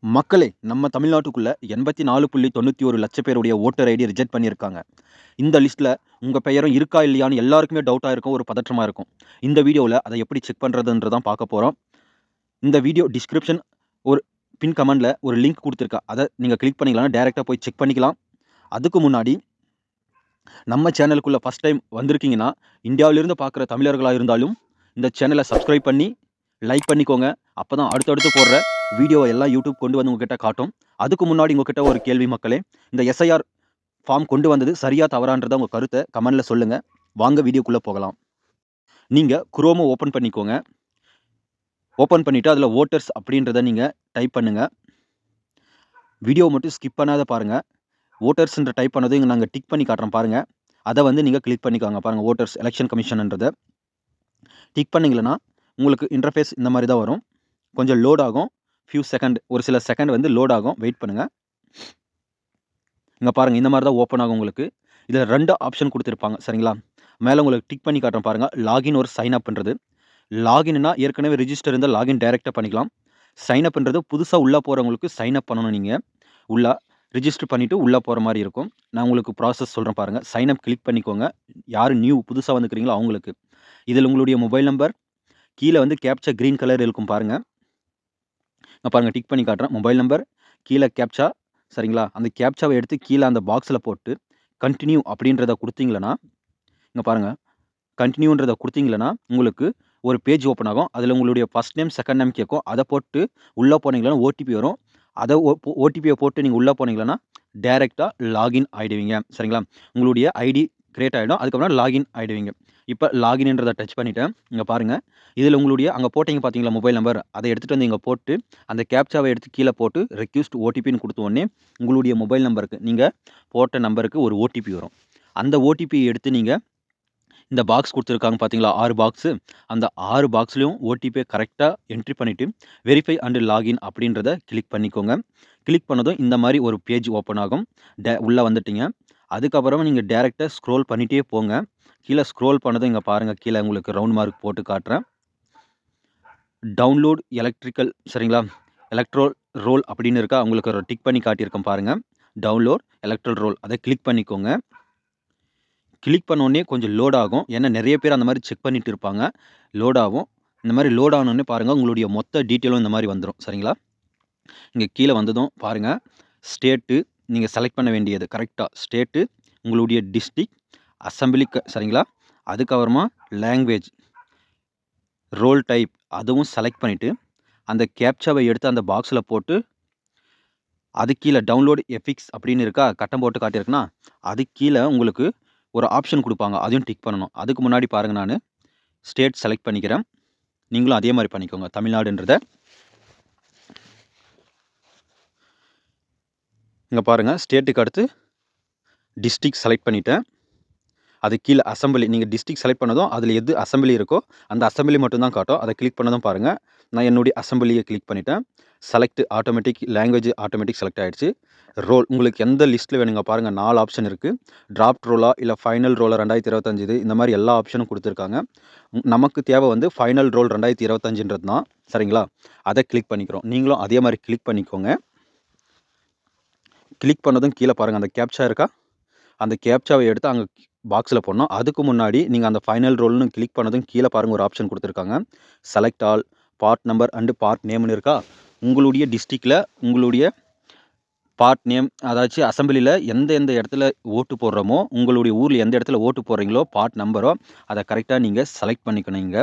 மக்களே, நம்ம தமிழ்நாட்டுக்குள்ள 84.91 லட்சம் பேருடைய வோட்டர் ஐடி ரிஜெக்ட் பண்ணியிருக்காங்க. இந்த லிஸ்ட்ல உங்க பெயரும் இருக்கா இல்லையான்னு எல்லாருக்குமே டவுட்டா இருக்கும். ஒரு பதற்றமா இருக்கும். இந்த வீடியோல அத எப்படி செக் பண்றதுன்னு தான் பார்க்க போறோம். இந்த வீடியோ டிஸ்கிரிப்ஷன் ஒரு பின் கமெண்ட்ல ஒரு லிங்க் குடுத்துருக்கேன். அத நீங்க கிளிக் பண்ணீங்கன்னா டைரக்ட்டா போய் செக் பண்ணிக்கலாம். அதுக்கு முன்னாடி நம்ம சேனலுக்குள்ள ஃபர்ஸ்ட் டைம் வந்திருக்கீங்கன்னா, இந்தியாவிலிருந்து பார்க்குற தமிழர்களா இருந்தாலும் இந்த சேனல சப்ஸ்கிரைப் பண்ணி, லைக் பண்ணிக்கோங்க. அப்பதான் அடுத்தடுத்து போடுற வீடியோ எல்லாம் யூடியூப் கொண்டு வந்து உங்ககிட்ட காட்டும். அதுக்கு முன்னாடி உங்ககிட்ட ஒரு கேள்வி மக்களே. இந்த எஸ்ஐஆர் ஃபார்ம் கொண்டு வந்தது சரியா தவறான்றத உங்க கருத்த கமெண்ட்ல சொல்லுங்க. வாங்க வீடியோக்குள்ள போகலாம். நீங்க குரோம ஓப்பன் பண்ணிக்கோங்க. ஓப்பன் பண்ணிட்டு அதுல வோட்டர்ஸ் அப்படின்றத நீங்க டைப் பண்ணுங்க. வீடியோவ மட்டும் ஸ்கிப் பண்ணாத பாருங்க. வோட்டர்ஸ்ன்ற டைப் பண்ணதும் இங்க நாங்க டிக் பண்ணி காட்டுறோம் பாருங்க. அத வந்து நீங்க கிளிக் பண்ணிக்கோங்க பாருங்க. வோட்டர்ஸ் எலக்ஷன் கமிஷன்ன்றத டிக் பண்ணீங்கன்னா, உங்களுக்கு இன்டர்ஃபேஸ் இந்த மாரி தான் வரும். கொஞ்சம் லோட் ஆகும். ஃபியூ செகண்ட் ஒரு சில செகண்ட் வந்து லோட் ஆகும். வெயிட் பண்ணுங்க. இங்க பாருங்க இந்த மாரி தான் ஓப்பன் ஆகும் உங்களுக்கு. இதுல 2 ஆப்ஷன் குடுத்திருப்பாங்க. சரிங்களா? மேல உங்களுக்கு டிக் பண்ணி காட்டுறேன் பாருங்க. லாகின் ஒரு சைன் அப்ன்றது. லாகின்னா ஏற்கனவே ரிஜிஸ்டர் இருந்தா லாகின் டைரக்ட்டா பண்ணிக்கலாம். சைன் அப்ன்றது புதுசா உள்ள போறவங்களுக்கு சைன் அப் பண்ணணும் நீங்க. உள்ள ரிஜிஸ்டர் பண்ணிட்டு உள்ள போற மாரி இருக்கும். நான் உங்களுக்கு ப்ராசஸ் சொல்றேன் பாருங்க. சைன் அப் கிளிக் பண்ணிக்கோங்க. யாரு புதுசா வந்துக்கிறீங்களோ அவங்களுக்கு. இதுல உங்களுடைய மொபைல் நம்பர், கீழ வந்து கேப்ச்சா கிரீன் கலர் இருக்கும் பாருங்க. இங்க பாருங்க டிக் பண்ணி காட்டுறேன். மொபைல் நம்பர், கீழ கேப்ச்சா சரிங்களா? அந்த கேப்ச்சாவ எடுத்து கீழ அந்த பாக்ஸ்ல போட்டு, கன்டின்யூ அப்படின்றத குடுத்தீங்களன்னா, இங்க பாருங்க. கன்டின்யூன்றத குடுத்தீங்களன்னா, உங்களுக்கு ஒரு பேஜ் ஓப்பன் ஆகும். அதுல உங்களுடைய ஃபர்ஸ்ட் நேம், செகண்ட் நேம் கேட்கும். அத போட்டு உள்ள போனீங்கன்னா ஓடிபி வரும். அத ஓடிபிய போட்டு நீங்க உள்ள போனீங்கன்னா, டைரக்ட்டா லாகின் ஆயிடுவீங்க. சரிங்களா? உங்களுடைய ஐடி கிரியேட் ஆயிடும். அதுக்கப்புறம் லாகின் ஆயிடுவீங்க. இப்ப லாகின்ன்றத டச் பண்ணிட்டேன். இங்க பாருங்க. இதுல உங்களுடைய அங்க போட்டீங்க பார்த்தீங்களா மொபைல் நம்பர், அத எடுத்துட்டு வந்து இங்க போட்டு, அந்த கேப்ச்சாவ எடுத்து கீழ போட்டு ரெக்வெஸ்ட் ஓடிபின்னு குடுத்த உடனே, உங்களுடைய மொபைல் நம்பருக்கு நீங்க போட்ட நம்பருக்கு ஒரு ஓடிபி வரும். அந்த ஓடிபிய எடுத்து நீங்க இந்த பாக்ஸ் குடுத்துருக்காங்க பார்த்தீங்களா? 6 பாக்ஸு. அந்த 6 பாக்ஸ்லயும் ஓடிபிய கரெக்ட்டா என்ட்ரி பண்ணிட்டு, வெரிஃபை அண்ட் லாகின் அப்படின்றத கிளிக் பண்ணிக்கோங்க. கிளிக் பண்ணதும் இந்த மாரி ஒரு பேஜ் ஓப்பன் ஆகும். உள்ள வந்துட்டீங்க. அதுக்கப்புறமா நீங்க டைரக்ட்டா ஸ்க்ரோல் பண்ணிட்டே போங்க. கீழ ஸ்க்ரோல் பண்ணதும் இங்க பாருங்க. கீழ உங்களுக்கு ரவுண்ட் மார்க் போட்டு காட்டுறேன். டவுன்லோட் எலக்ட்ரிக்கல் சரிங்களா? எலக்ட்ரோல் ரோல் அப்படின்னு இருக்கா? உங்களுக்கு ஒரு டிக் பண்ணி காட்டியிருக்கேன் பாருங்க. டவுன்லோட் எலக்ட்ரல் ரோல் அத கிளிக் பண்ணிக்கோங்க. கிளிக் பண்ணோனே கொஞ்சம் லோட் ஆகும். ஏன்னா நெறைய பேர் அந்த மாரி செக் பண்ணிட்டு இருப்பாங்க. லோட் ஆகும். இந்த மாரி லோட் ஆனோனே பாருங்க, உங்களுடைய மொத்த டீட்டெயிலும் இந்த மாரி வந்துரும். சரிங்களா? இங்க கீழ வந்ததும் பாருங்க, ஸ்டேட்டு நீங்க செலக்ட் பண்ண வேண்டியது கரெக்ட்டா ஸ்டேட்டு, உங்களுடைய டிஸ்ட்ரிக்ட், அசெம்பிளி சரிங்களா? அதுக்கப்புறமா லாங்குவேஜ், ரோல் டைப் அதுவும் செலக்ட் பண்ணிட்டு, அந்த கேப்ச்சாவ எடுத்து அந்த பாக்ஸ்ல போட்டு, அதுக்கு கீழ டவுன்லோட் எஃபிக்ஸ் அப்படின்னு இருக்கா? கட்டம் போட்டு காட்டியிருக்குனா, அதுக்கு கீழ உங்களுக்கு ஒரு ஆப்ஷன் குடுப்பாங்க. அதையும் டிக் பண்ணணும். அதுக்கு முன்னாடி பாருங்க நானு ஸ்டேட் செலக்ட் பண்ணிக்கிறேன். நீங்களும் அதே மாரி பண்ணிக்கோங்க. தமிழ்நாடுன்றத. இங்க பாருங்க ஸ்டேட்டுக்கு அடுத்து டிஸ்ட்ரிக்ட் செலக்ட் பண்ணிட்டேன். அதுக்கு கீழ அசெம்பிளி நீங்க டிஸ்ட்ரிக்ட் செலக்ட் பண்ணதும், அதில எது அசெம்பிளி இருக்கோ, அந்த அசெம்பிளி மட்டும் தான் காட்டும். அத கிளிக் பண்ணதும் பாருங்க, நான் என்னுடைய அசெம்பிளிய கிளிக் பண்ணிட்டேன். Select automatic language automatic select ஆயிடுச்சு. ரோல் உங்களுக்கு எந்த லிஸ்ட்ல வேணுங்க பாருங்க 4 ஆப்ஷன் இருக்கு. டிராஃப்ட் ரோலா, இல்ல ஃபைனல் ரோலா 2025 இது இந்த மாரி எல்லா ஆப்ஷனும் குடுத்துருக்காங்க. நமக்கு தேவை வந்து ஃபைனல் ரோல் 2025ன்றது தான். சரிங்களா? அத கிளிக் பண்ணிக்கிறோம். நீங்களும் அதே மாரி கிளிக் பண்ணிக்கோங்க. கிளிக் பண்ணதும் கீழ பாருங்க அந்த கேப்ச்சா இருக்கா? அந்த கேப்ச்சாவ எடுத்து அங்க பாக்ஸ்ல போடணும். அதுக்கு முன்னாடி நீங்க அந்த ஃபைனல் ரோல்னு கிளிக் பண்ணதும் கீழ பாருங்க ஒரு ஆப்ஷன் குடுத்துருக்காங்க. Select all, part number and part நேம்னு இருக்கா? உங்களுடைய டிஸ்ட்ரிக்ட்ல உங்களுடைய பார்ட் நேம் அதாச்சும் அசெம்பிளில எந்த இடத்துல ஓட்டு போடுறோமோ, உங்களுடைய ஊர்ல எந்த இடத்துல ஓட்டு போடுறீங்களோ, பார்ட் நம்பரோ அத கரெக்ட்டா நீங்க செலக்ட் பண்ணிக்கணும் இங்க.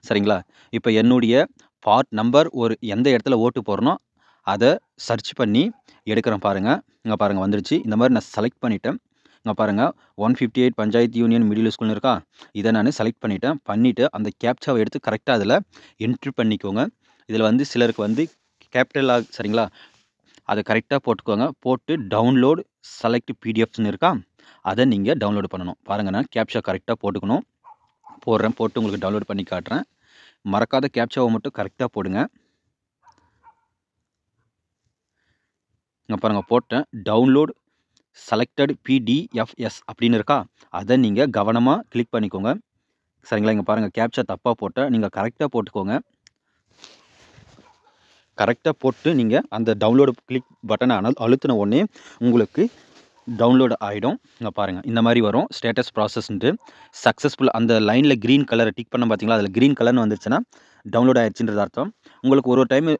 சரிங்களா? இப்ப என்னுடைய பார்ட் நம்பர் எந்த இடத்துல ஓட்டு போடுறனோ, அத சர்ச் பண்ணி எடுக்கிறேன் பாருங்க. இங்க பாருங்க வந்துருச்சு. இந்த மாரி நான் செலக்ட் பண்ணிட்டேன். இங்க பாருங்க 158 பஞ்சாயத்து யூனியன் மிடில் ஸ்கூல்னு இருக்கா? இத நானு செலக்ட் பண்ணிட்டேன். பண்ணிட்டு அந்த கேப்ச்சாவ எடுத்து கரெக்ட்டா அதில என்ட்ரி பண்ணிக்கோங்க. இதில வந்து சிலருக்கு வந்து கேப்பிட்டலா சரிங்களா? அத கரெக்ட்டா போட்டுக்கோங்க. போட்டு டவுன்லோட் செலக்ட் பிடிஎஃப்ஸ்ன்னு இருக்கா? அத நீங்க டவுன்லோட் பண்ணணும். பாருங்க நான் கேப்ச்சா கரெக்ட்டா போட்டுக்கணும். போடுறேன். போட்டு உங்களுக்கு டவுன்லோட் பண்ணி காட்டுறேன். மறக்காத கேப்ச்சாவ மட்டும் கரெக்ட்டா போடுங்க. இங்க பாருங்க போட்டேன். டவுன்லோட் செலக்டட் பிடிஎஃப்எஸ் அப்படின்னு இருக்கா? அத நீங்க கவனமா கிளிக் பண்ணிக்கோங்க. சரிங்களா? இங்க பாருங்க கேப்ச்சா தப்பா போட்டேன். நீங்க கரெக்ட்டா போட்டுக்கோங்க. கரெக்ட்டா போட்டு நீங்க அந்த டவுன்லோடு கிளிக் பட்டன அழுத்துன உடனே உங்களுக்கு டவுன்லோட் ஆயிடும். இங்க பாருங்க. இந்த மாரி வரும். ஸ்டேட்டஸ் ப்ராசஸ்ன்ட்டு சக்சஸ்ஃபுல் அந்த லைன்ல கிரீன் கலர டிக் பண்ணோம் பார்த்தீங்களா? அதில கிரீன் கலர்ன்னு வந்துருச்சுன்னா, டவுன்லோட் ஆயிருச்சுன்றது அர்த்தம். உங்களுக்கு ஒரு டைமு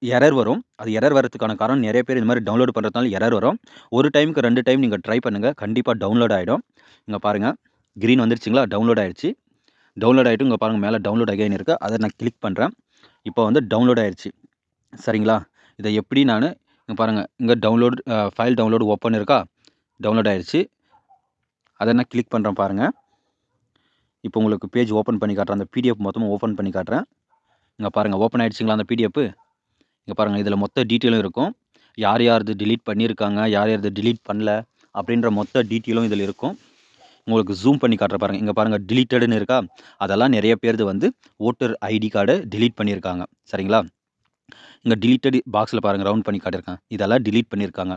எரர் வரும். அது எரர் வரதுக்கான காரணம் நெறைய பேர் இந்த மாரி டவுன்லோட் பண்றதுனால எரர் வரும். ஒரு டைமுக்கு 2 டைம் நீங்க ட்ரை பண்ணுங்க. கண்டிப்பா டவுன்லோட் ஆயிடும். இங்க பாருங்க. கிரீன் வந்துருச்சுங்களா? டவுன்லோட் ஆயிருச்சு. டவுன்லோட் ஆயிட்டு இங்க பாருங்க மேல டவுன்லோட் அகைன் இருக்கு. அத நான் கிளிக் பண்றேன். இப்போ வந்து டவுன்லோட் ஆயிருச்சு. சரிங்களா? இத எப்படி நானு இங்க பாருங்க. இங்க டவுன்லோட் ஃபைல் டவுன்லோட் ஓப்பன் இருக்கா? டவுன்லோட் ஆயிருச்சு. அத நான் கிளிக் பண்றேன் பாருங்க. இப்போ உங்களுக்கு பேஜ் ஓப்பன் பண்ணி காட்டுறேன். அந்த பிடிஎஃப் மொத்தமா ஓப்பன் பண்ணி காட்டுறேன். இங்க பாருங்க ஓப்பன் ஆயிடுச்சுங்களா அந்த பிடிஎஃப்? இங்க பாருங்க இதில மொத்த டீட்டெயிலும் இருக்கும். யார் யார் டெலீட் பண்ணியிருக்காங்க, யார் யார் டெலீட் பண்ணல அப்படின்ற மொத்த டீட்டெயிலும் இதில இருக்கும். உங்களுக்கு ஜூம் பண்ணி காட்டுறேன் பாருங்க. இங்க பாருங்க டெலீட்டடுன்னு இருக்கா? அதெல்லாம் நெறைய பேருது வந்து வோட்டர் ஐடி கார்ட டெலீட் பண்ணியிருக்காங்க. சரிங்களா? இங்க டெலீட்டட் பாக்ஸ்ல பாருங்க ரவுண்ட் பண்ணி காட்டியிருக்கேன். இதெல்லாம் டெலீட் பண்ணியிருக்காங்க.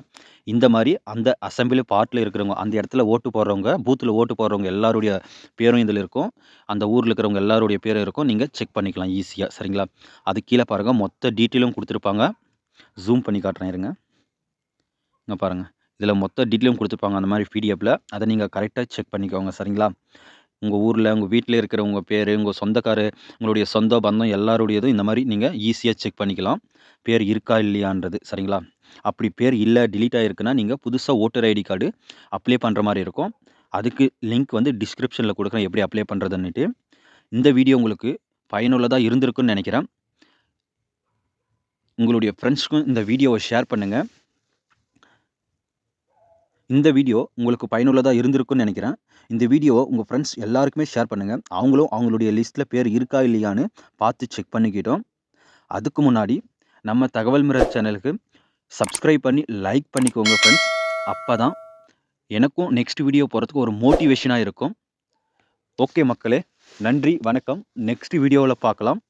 இந்த மாரி அந்த அசெம்பிளி பார்ட்ல இருக்கிறவங்க, அந்த இடத்துல ஓட்டு போடுறவங்க, பூத்ல ஓட்டு போடுறவங்க எல்லாருடைய பேரும் இதில இருக்கும். அந்த ஊர்ல இருக்கிறவங்க எல்லாருடைய பேரும் இருக்கும். நீங்க செக் பண்ணிக்கலாம் ஈஸியா. சரிங்களா? அது கீழ பாருங்க மொத்த டீட்டெயிலும் குடுத்திருப்பாங்க. ஜூம் பண்ணி காட்டுறேன் இருங்க. இங்க பாருங்க. இதில மொத்த டீட்டெயிலும் குடுத்திருப்பாங்க அந்த மாரி பிடிஎஃப்ல. அத நீங்க கரெக்ட்டா செக் பண்ணிக்கோங்க. சரிங்களா? உங்க ஊர்ல, உங்க வீட்ல இருக்கிறவங்க பேரு, உங்க சொந்தக்காரு, உங்களுடைய சொந்த பந்தம் எல்லாருடையதும் இந்த மாரி நீங்க ஈஸியா செக் பண்ணிக்கலாம். பேர் இருக்கா? இல்லையான்றது. சரிங்களா? அப்படி பேர் இல்ல, டெலீட் ஆயிருக்குன்னா, நீங்க புதுசா வோட்டர் ஐடி கார்டு அப்ளை பண்ற மாரி இருக்கும். அதுக்கு லிங்க் வந்து டிஸ்கிரிப்ஷன்ல குடுக்குறேன் எப்படி அப்ளை பண்றதுன்னுட்டு. இந்த வீடியோ உங்களுக்கு பயனுள்ளதா இருந்திருக்கும்னு நெனைக்கிறேன். உங்களுடைய ஃப்ரெண்ட்ஸ்க்கும் இந்த வீடியோவ ஷேர் பண்ணுங்க. இந்த வீடியோ உங்களுக்கு பயனுள்ளதா இருந்திருக்கும்னு நெனைக்கிறேன். இந்த வீடியோவ உங்க ஃப்ரெண்ட்ஸ் எல்லாருக்குமே ஷேர் பண்ணுங்க. அவங்களும் அவங்களுடைய லிஸ்ட்ல பேர் இருக்கா? இல்லையான்னு பார்த்து செக் பண்ணிக்கிட்டும். அதுக்கு முன்னாடி நம்ம தகவல் மிரர் சேனலுக்கு சப்ஸ்கிரைப் பண்ணி, லைக் பண்ணிக்கோங்க ஃப்ரெண்ட்ஸ். அப்பதான் எனக்கும் நெக்ஸ்ட் வீடியோ போடுறதுக்கு ஒரு மோட்டிவேஷனா இருக்கும். ஓகே மக்களே! நன்றி, வணக்கம். நெக்ஸ்ட் வீடியோவுல பார்க்கலாம்.